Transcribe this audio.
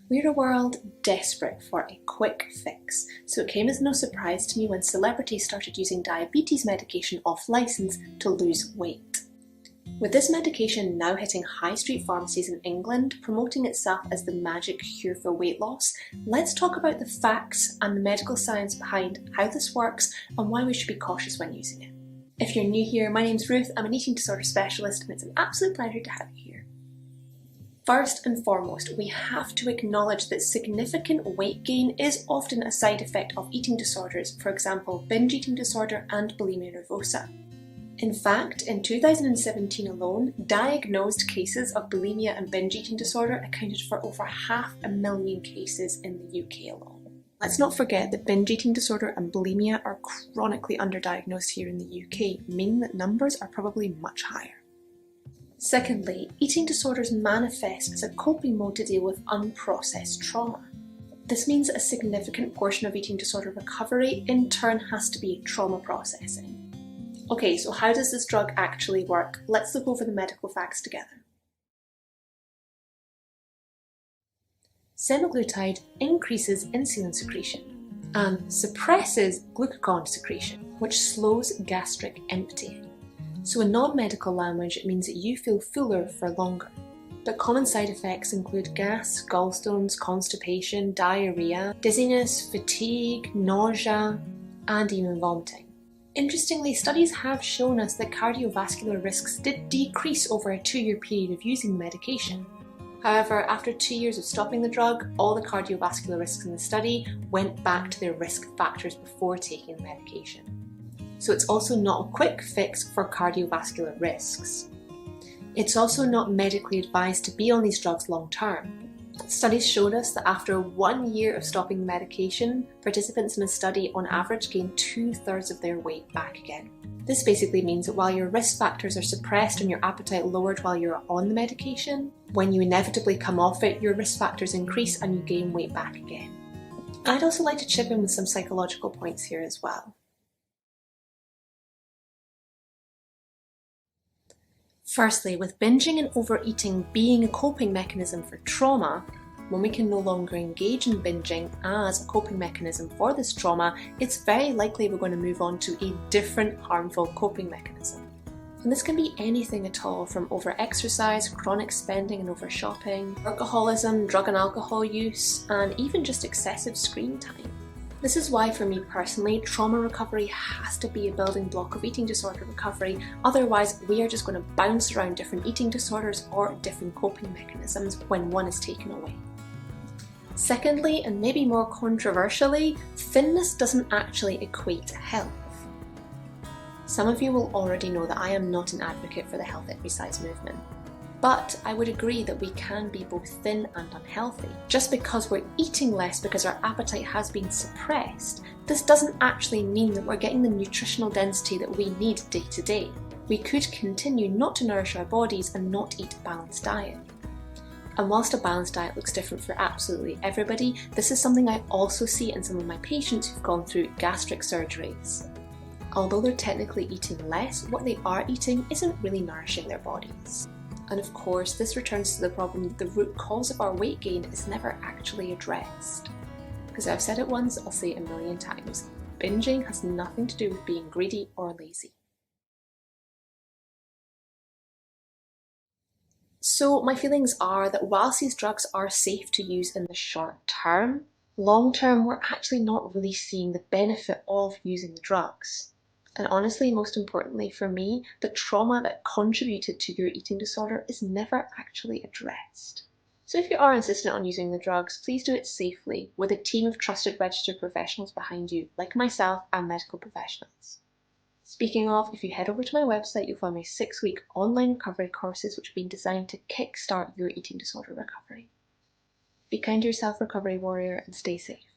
We're a world desperate for a quick fix, so it came as no surprise to me when celebrities started using diabetes medication off licence to lose weight. With this medication now hitting high street pharmacies in England, promoting itself as the magic cure for weight loss, let's talk about the facts and the medical science behind how this works and why we should be cautious when using it. If you're new here, my name's Ruth, I'm an eating disorder specialist, and it's an absolute pleasure to have you here. First and foremost, we have to acknowledge that significant weight gain is often a side effect of eating disorders, for example, binge eating disorder and bulimia nervosa. In fact, in 2017 alone, diagnosed cases of bulimia and binge eating disorder accounted for over 500,000 cases in the UK alone. Let's not forget that binge eating disorder and bulimia are chronically underdiagnosed here in the UK, meaning that numbers are probably much higher. Secondly, eating disorders manifest as a coping mode to deal with unprocessed trauma. This means that a significant portion of eating disorder recovery in turn has to be trauma processing. Okay, so how does this drug actually work? Let's look over the medical facts together. Semaglutide increases insulin secretion and suppresses glucagon secretion, which slows gastric emptying. So in non-medical language, it means that you feel fuller for longer. But common side effects include gas, gallstones, constipation, diarrhea, dizziness, fatigue, nausea, and even vomiting. Interestingly, studies have shown us that cardiovascular risks did decrease over a 2-year period of using the medication. However, after 2 years of stopping the drug, all the cardiovascular risks in the study went back to their risk factors before taking the medication. So it's also not a quick fix for cardiovascular risks. It's also not medically advised to be on these drugs long term. Studies showed us that after 1 year of stopping the medication, participants in a study on average gained 2/3 of their weight back again. This basically means that while your risk factors are suppressed and your appetite lowered while you're on the medication, when you inevitably come off it, your risk factors increase and you gain weight back again. I'd also like to chip in with some psychological points here as well. Firstly, with binging and overeating being a coping mechanism for trauma, when we can no longer engage in binging as a coping mechanism for this trauma, it's very likely we're going to move on to a different harmful coping mechanism. And this can be anything at all, from over-exercise, chronic spending and over-shopping, workaholism, drug and alcohol use, and even just excessive screen time. This is why, for me personally, trauma recovery has to be a building block of eating disorder recovery. Otherwise, we are just going to bounce around different eating disorders or different coping mechanisms when one is taken away. Secondly, and maybe more controversially, thinness doesn't actually equate to health. Some of you will already know that I am not an advocate for the health every size movement. But I would agree that we can be both thin and unhealthy. Just because we're eating less because our appetite has been suppressed, this doesn't actually mean that we're getting the nutritional density that we need day to day. We could continue not to nourish our bodies and not eat a balanced diet. And whilst a balanced diet looks different for absolutely everybody, this is something I also see in some of my patients who've gone through gastric surgeries. Although they're technically eating less, what they are eating isn't really nourishing their bodies. And of course, this returns to the problem that the root cause of our weight gain is never actually addressed. Because I've said it once, I'll say it 1,000,000 times. Binging has nothing to do with being greedy or lazy. So my feelings are that whilst these drugs are safe to use in the short term, long term we're actually not really seeing the benefit of using the drugs. And honestly, most importantly for me, the trauma that contributed to your eating disorder is never actually addressed. So if you are insistent on using the drugs, please do it safely with a team of trusted registered professionals behind you, like myself and medical professionals. Speaking of, if you head over to my website, you'll find my 6-week online recovery courses which have been designed to kickstart your eating disorder recovery. Be kind to yourself, recovery warrior, and stay safe.